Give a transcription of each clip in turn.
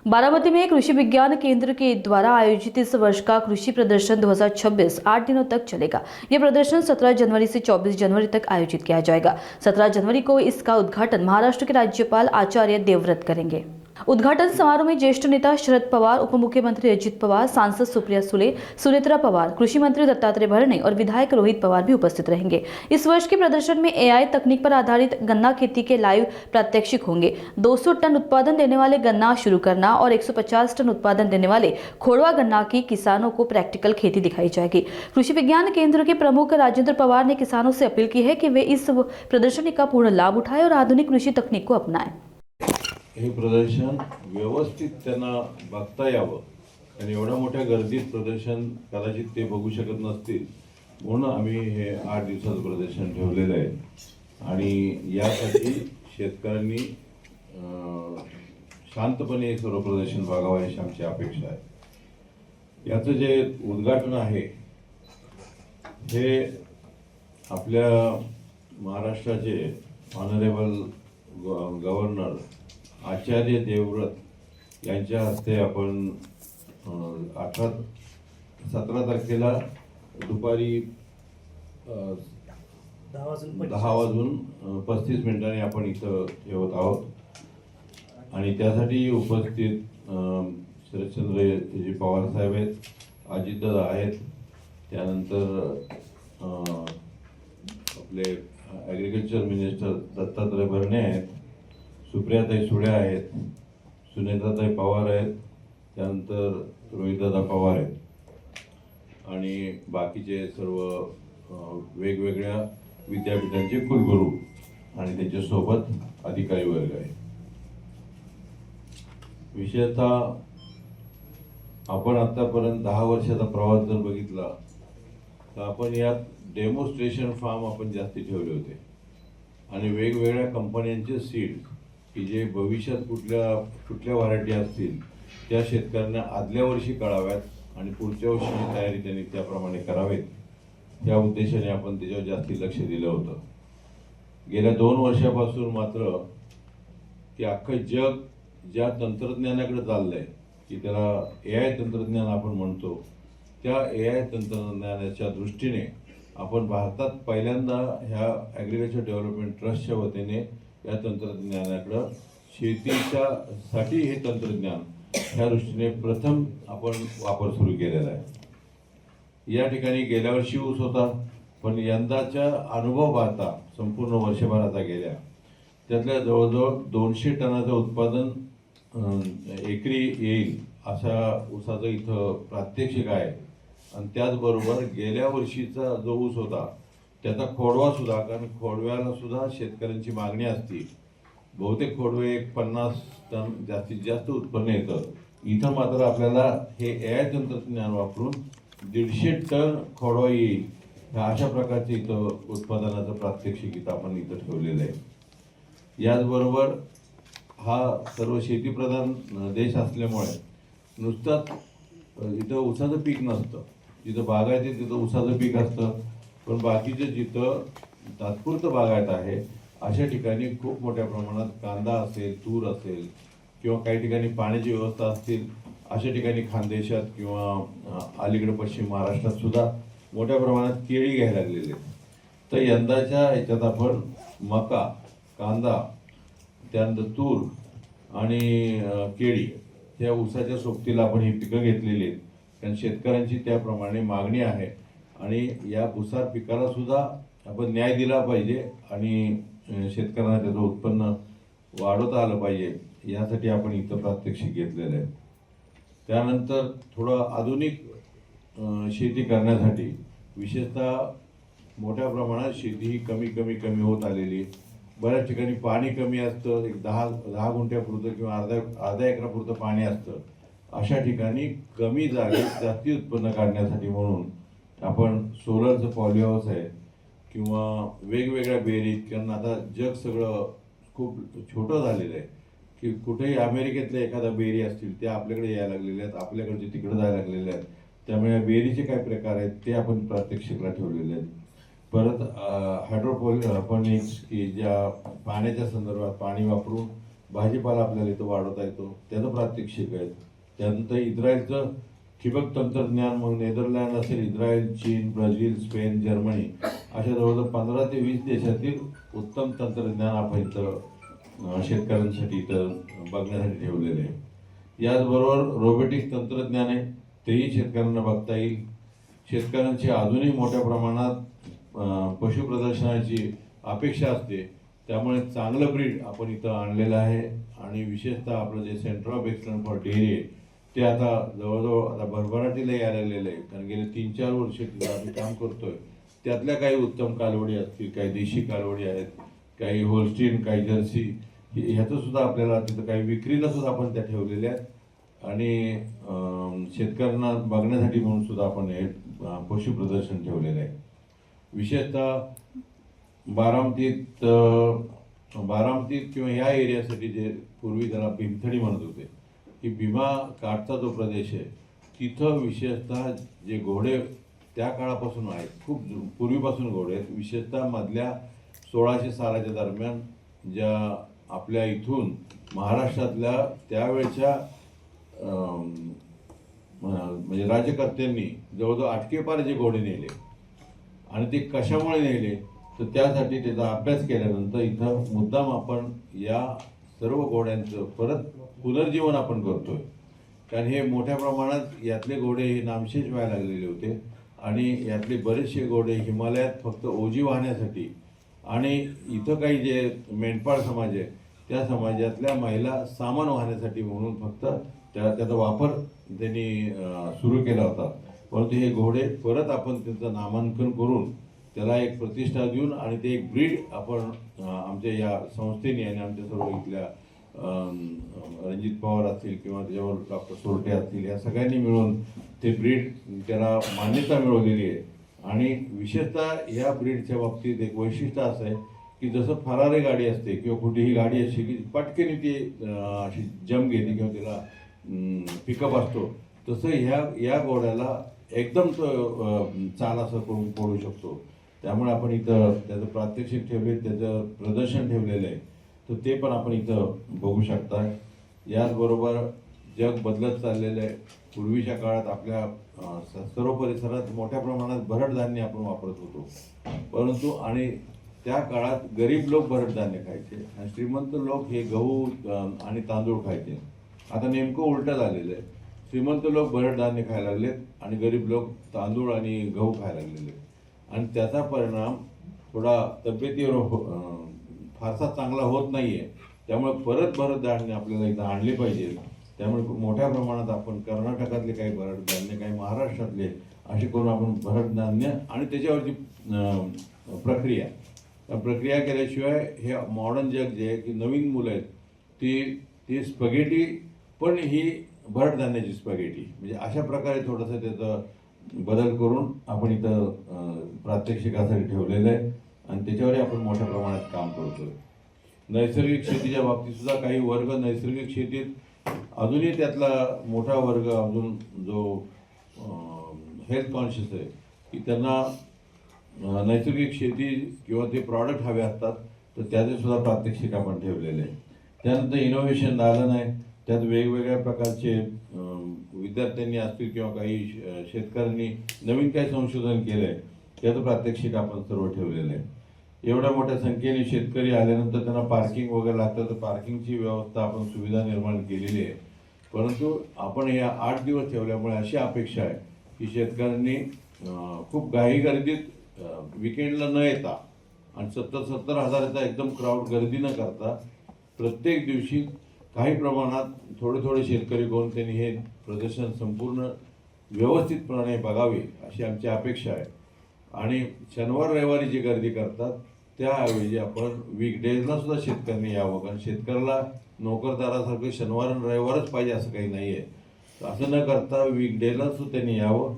बारामती में कृषि विज्ञान केंद्र के द्वारा आयोजित इस वर्ष का कृषि प्रदर्शन 2026 8 दिनों तक चलेगा। यह प्रदर्शन 17 जनवरी से 24 जनवरी तक आयोजित किया जाएगा। 17 जनवरी को इसका उद्घाटन महाराष्ट्र के राज्यपाल आचार्य देवव्रत करेंगे। उद्घाटन समारोह में ज्येष्ठ नेता शरद पवार, उप मुख्यमंत्री अजित पवार, सांसद सुप्रिया सुले, सुनेत्रा पवार, कृषि मंत्री दत्तात्रेय भरणे और विधायक रोहित पवार भी उपस्थित रहेंगे। इस वर्ष के प्रदर्शन में एआई तकनीक पर आधारित गन्ना खेती के लाइव प्रात्यक्षिक होंगे। 200 टन उत्पादन देने वाले गन्ना शुरू करना और 150 टन उत्पादन देने वाले खोड़वा गन्ना की किसानों को प्रैक्टिकल खेती दिखाई जाएगी। कृषि विज्ञान केंद्र के प्रमुख राजेंद्र पवार ने किसानों से अपील की है कि वे इस प्रदर्शनी का पूर्ण लाभ उठाएं और आधुनिक कृषि तकनीक को अपनाएं। हे प्रदर्शन व्यवस्थित त्यांना बघता यावं आणि एवढ्या मोठ्या गर्दीत प्रदर्शन कदाचित ते बघू शकत नसतील म्हणून आम्ही हे 8 दिवसाचं प्रदर्शन ठेवलेलं आहे आणि यासाठी शेतकऱ्यांनी शांतपणे सर्व प्रदर्शन बघावं अशी आमची अपेक्षा आहे। याचं जे उद्घाटन आहे हे आपल्या महाराष्ट्राचे ऑनरेबल गव्हर्नर आचार्य देवव्रत यांच्या हस्ते आपण 17 तारखेला दुपारी 10:35 आपण इथं ठेवत आहोत आणि त्यासाठी उपस्थित शरदचंद्रजी पवार साहेब आहेत, अजितदादा आहेत, त्यानंतर आपले ॲग्रिकल्चर मिनिस्टर दत्तात्रय भरणे आहेत, सुप्रियाताई सुळे आहेत, सुनेत्राताई पवार आहेत, त्यानंतर रोहितदादा पवार आहेत आणि बाकीचे सर्व वेगवेगळ्या विद्यापीठांचे कुलगुरू आणि त्यांच्यासोबत अधिकारी वर्ग आहे। विशेषतः आपण आतापर्यंत 10 वर्षाचा प्रवास जर बघितला तर आपण यात डेमोन्स्ट्रेशन फार्म आपण जास्ती ठेवले होते आणि वेगवेगळ्या कंपन्यांचे सीड की जे भविष्यात कुठल्या व्हरायटी असतील त्या शेतकऱ्यांना आदल्या वर्षी कळाव्यात आणि पुढच्या वर्षीची तयारी त्यांनी त्याप्रमाणे करावेत या उद्देशाने आपण त्याच्यावर जास्ती लक्ष दिलं होतं। गेल्या 2 वर्षापासून मात्र की अख्खं जग ज्या तंत्रज्ञानाकडे चाललंय की त्याला एआय तंत्रज्ञान आपण म्हणतो, त्या एआय तंत्रज्ञानाच्या दृष्टीने आपण भारतात पहिल्यांदा ह्या ॲग्रिकल्चर डेव्हलपमेंट ट्रस्टच्या वतीने या तंत्रज्ञानाकडं शेतीच्यासाठी हे तंत्रज्ञान ह्या दृष्टीने प्रथम आपण वापर सुरू केलेला आहे। या ठिकाणी गेल्या वर्षी ऊस होता, पण यंदाच्या अनुभव पाहता संपूर्ण वर्षभराचा गेल्या त्यातल्या जवळजवळ 200 टनाचं उत्पादन एकरी येईल अशा ऊसाचं इथं प्रात्यक्षिक आहे आणि त्याचबरोबर गेल्या वर्षीचा जो ऊस होता त्याचा खोडवा सुद्धा, कारण खोडव्याला सुद्धा शेतकऱ्यांची मागणी असते, बहुतेक खोडवे 50 टन जास्तीत जास्त उत्पन्न येतं, इथं मात्र आपल्याला हे एआय तंत्रज्ञान वापरून 150 टन खोडवा येईल अशा प्रकारचे इथं उत्पादनाचं प्रात्यक्षिक इथं आपण इथं ठेवलेलं आहे। याचबरोबर हा सर्व शेतीप्रधान देश असल्यामुळे नुसतंच इथं ऊसाचं पीक नसतं, जिथं बागायत तिथं ऊसाचं पीक असतं, पण बाकीचं जिथं तात्पुरतं बागायत आहे अशा ठिकाणी खूप मोठ्या प्रमाणात कांदा असेल, तूर असेल किंवा काही ठिकाणी पाण्याची व्यवस्था असतील अशा ठिकाणी खानदेशात किंवा अलीकडे पश्चिम महाराष्ट्रात सुद्धा मोठ्या प्रमाणात केळी घ्यायला लागलेली आहेत। तर यंदाच्या ह्याच्यात आपण मका, कांदा, त्यानंतर तूर आणि केळी ह्या ऊसाच्या सोबतीला आपण ही पिकं घेतलेली आहेत, कारण शेतकऱ्यांची त्याप्रमाणे मागणी आहे आणि या भुसार पिकाला सुद्धा आपण न्याय दिला पाहिजे आणि शेतकऱ्यांना त्याचं उत्पन्न वाढवता आलं पाहिजे यासाठी आपण इथं प्रात्यक्षिक घेतलेलं आहे। त्यानंतर थोडं आधुनिक शेती करण्यासाठी विशेषतः मोठ्या प्रमाणात शेती ही कमी होत आलेली, बऱ्याच ठिकाणी पाणी कमी असतं, एक 10 गुंठ्यापुरतं किंवा अर्ध्या एकरापुरतं पाणी असतं, अशा ठिकाणी कमी जागेत जास्ती उत्पन्न काढण्यासाठी म्हणून आपण सोलरचं पॉलीहाऊस आहे किंवा वेगवेगळ्या बेरीज, कारण आता जग सगळं खूप छोटं झालेलं आहे की कुठेही अमेरिकेतल्या एखादा बेरी असतील त्या आपल्याकडे यायला लागलेल्या आहेत, आपल्याकडचे तिकडे जायला लागलेले आहेत, त्यामुळे बेरीचे काय प्रकार आहेत ते आपण प्रात्यक्षिकला ठेवलेले आहेत। परत हायड्रोपोनिक्स की ज्या पाण्याच्या संदर्भात पाणी वापरून भाजीपाला आपल्याला इथं वाढवता येतो, त्याचं प्रात्यक्षिक आहेत. त्यानंतर इस्रायलचं ठिबक तंत्रज्ञान, मग नेदरलँड असेल, इस्रायल, चीन, ब्राझील, स्पेन, जर्मनी अशा जवळजवळ 15 ते 20 देशातील उत्तम तंत्रज्ञान आपण इथं शेतकऱ्यांसाठी इथं बघण्यासाठी ठेवलेले आहे. याचबरोबर रोबोटिक तंत्रज्ञान आहे, तेही शेतकऱ्यांना बघता येईल. शेतकऱ्यांची अजूनही मोठ्या प्रमाणात पशु प्रदर्शनाची अपेक्षा असते, त्यामुळे चांगलं ब्रीड आपण इथं आणलेलं आहे. आणि विशेषतः आपलं जे centre of excellence for dairy आहे ते आता जवळजवळ आता भरभराटीला यायला लागलेलं आहे, कारण गेले 3-4 वर्ष तिथं आम्ही काम करतोय. त्यातल्या काही उत्तम कालवडी असतील, काही देशी कालवडी आहेत, काही होल्स्टीन, काही जर्सी, ह्याचं सुद्धा आपल्याला तिथं काही विक्रीला सुद्धा आपण त्या ठेवलेल्या आहेत. आणि शेतकऱ्यांना बघण्यासाठी म्हणून सुद्धा आपण हे पशु प्रदर्शन ठेवलेलं आहे. विशेषतः बारामतीत किंवा ह्या एरियासाठी जे पूर्वी त्याला भीमथडी म्हणत होते, की भीमा काठचा जो प्रदेश आहे तिथं विशेषतः जे घोडे त्या काळापासून आहेत, खूप पूर्वीपासून घोडे आहेत. विशेषतः मधल्या 1600 सालाच्या दरम्यान ज्या आपल्या इथून महाराष्ट्रातल्या त्यावेळच्या म्हणजे राज्यकर्त्यांनी जवळजवळ आटकेपार जे घोडे नेले आणि ते कशामुळे नेले, तर त्यासाठी त्याचा अभ्यास केल्यानंतर इथं मुद्दाम आपण या सर्व घोड्यांचं परत पुनर्जीवन आपण करतोय. कारण हे मोठ्या प्रमाणात यातले घोडे हे नामशेष व्हायला लागलेले होते आणि यातले बरेचसे घोडे हिमालयात फक्त ओझी वाहण्यासाठी आणि इथं काही जे मेंढपाळ समाज आहे त्या समाजातल्या महिला सामान वाहण्यासाठी म्हणून फक्त त्याचा वापर त्यांनी सुरू केला होता. परंतु हे घोडे परत आपण त्यांचं नामांकन करून त्याला एक प्रतिष्ठा देऊन आणि ते एक ब्रीड आपण आमच्या या संस्थेने आणि आमच्या सर्व इथल्या रणजित पवार असतील किंवा त्याच्यावर डॉक्टर सोरटे असतील, या सगळ्यांनी मिळून ते ब्रीड त्याला मान्यता मिळवलेली आहे. आणि विशेषतः ह्या ब्रीडच्या बाबतीत एक वैशिष्ट्य असं आहे की जसं फरारी गाडी असते किंवा कुठेही गाडी अशी की पटकन ती अशी जम घेते किंवा त्याला पिकअप असतो, तसं या घोड्याला एकदम तो चाल असं करून पडू शकतो. त्यामुळे आपण इथं त्याचं प्रात्यक्षिक ठेवले, त्याचं प्रदर्शन ठेवलेलं आहे, तर ते पण आपण इथं बघू शकता. याचबरोबर जग बदलत चाललेलं आहे. पूर्वीच्या काळात आपल्या सर्व परिसरात मोठ्या प्रमाणात भरड धान्य आपण वापरत होतो, परंतु आणि त्या काळात गरीब लोक भरड धान्य खायचे आणि श्रीमंत लोक हे गहू आणि तांदूळ खायचे. आता नेमकं उलटं झालेलं आहे. श्रीमंत लोक भरड धान्य खायला लागलेत आणि गरीब लोक तांदूळ आणि गहू खायला लागलेले आणि त्याचा परिणाम थोडा तब्येतीवर फारसा चांगला होत नाही आहे. त्यामुळे परत भरड धान्य आपल्याला इथं आणले पाहिजे. त्यामुळे मोठ्या प्रमाणात आपण कर्नाटकातले काही भरड धान्य, काही महाराष्ट्रातले असे करून आपण भरड धान्य आणि त्याच्यावरची प्रक्रिया केल्याशिवाय हे मॉडर्न जग जे आहे की नवीन मुलं आहेत ती स्पगेटी पण ही भरड धान्याची स्पगेटी, म्हणजे अशा प्रकारे थोडंसं त्याचा बदल करून आपण इथं प्रात्यक्षिकासाठी ठेवलेलं आहे आणि त्याच्यावरही आपण मोठ्या प्रमाणात काम करतोय. नैसर्गिक शेतीच्या बाबतीत सुद्धा काही वर्ग नैसर्गिक शेतीत अजूनही त्यातला मोठा वर्ग अजून जो हेल्थ कॉन्शियस आहे की त्यांना नैसर्गिक शेती किंवा ते प्रॉडक्ट हवे असतात, तर त्याचे सुद्धा प्रात्यक्षिक आपण ठेवलेले आहे. त्यानंतर इनोव्हेशन झालं नाही, त्यात वेगवेगळ्या प्रकारचे विद्यार्थ्यांनी असतील किंवा काही शेतकऱ्यांनी नवीन काही संशोधन केलं आहे, त्याचं प्रात्यक्षिक आपण सर्व ठेवलेलं आहे. एवढ्या मोठ्या संख्येने शेतकरी आल्यानंतर त्यांना पार्किंग वगैरे लागतं, तर पार्किंगची व्यवस्था आपण सुविधा निर्माण केलेली आहे. परंतु आपण या 8 दिवस ठेवल्यामुळे अशी अपेक्षा आहे की शेतकऱ्यांनी खूप घाई गर्दीत विकेंडला न येता आणि 70,000 हजाराचा एकदम क्राऊड गर्दी न करता प्रत्येक दिवशी काही प्रमाणात थोडे शेतकरी करून त्यांनी हे प्रदर्शन संपूर्ण व्यवस्थितपणे बघावे अशी आमची अपेक्षा आहे. आणि शनिवार रविवारी जी गर्दी करतात त्याऐवजी आपण वीकडेजला सुद्धा शेतकऱ्यांनी यावं, कारण शेतकऱ्याला नोकरदारासारखं शनिवार आणि रविवारच पाहिजे असं काही नाही आहे. असं न करता वीकडेला सुद्धा त्यांनी यावं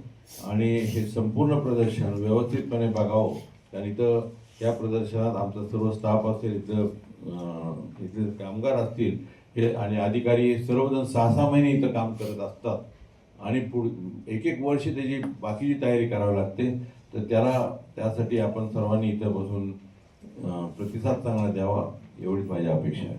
आणि हे संपूर्ण प्रदर्शन व्यवस्थितपणे बघावं. कारण इथं या प्रदर्शनात आमचा सर्व स्टाफ असेल, इथले कामगार असतील हे आणि अधिकारी सर्वजण 6-6 महिने इथं काम करत असतात आणि एक वर्ष त्याची बाकीची तयारी करावी लागते. तर त्यासाठी आपण सर्वांनी इथं बसून प्रतिसाद चांगला द्यावा एवढीच माझी अपेक्षा आहे.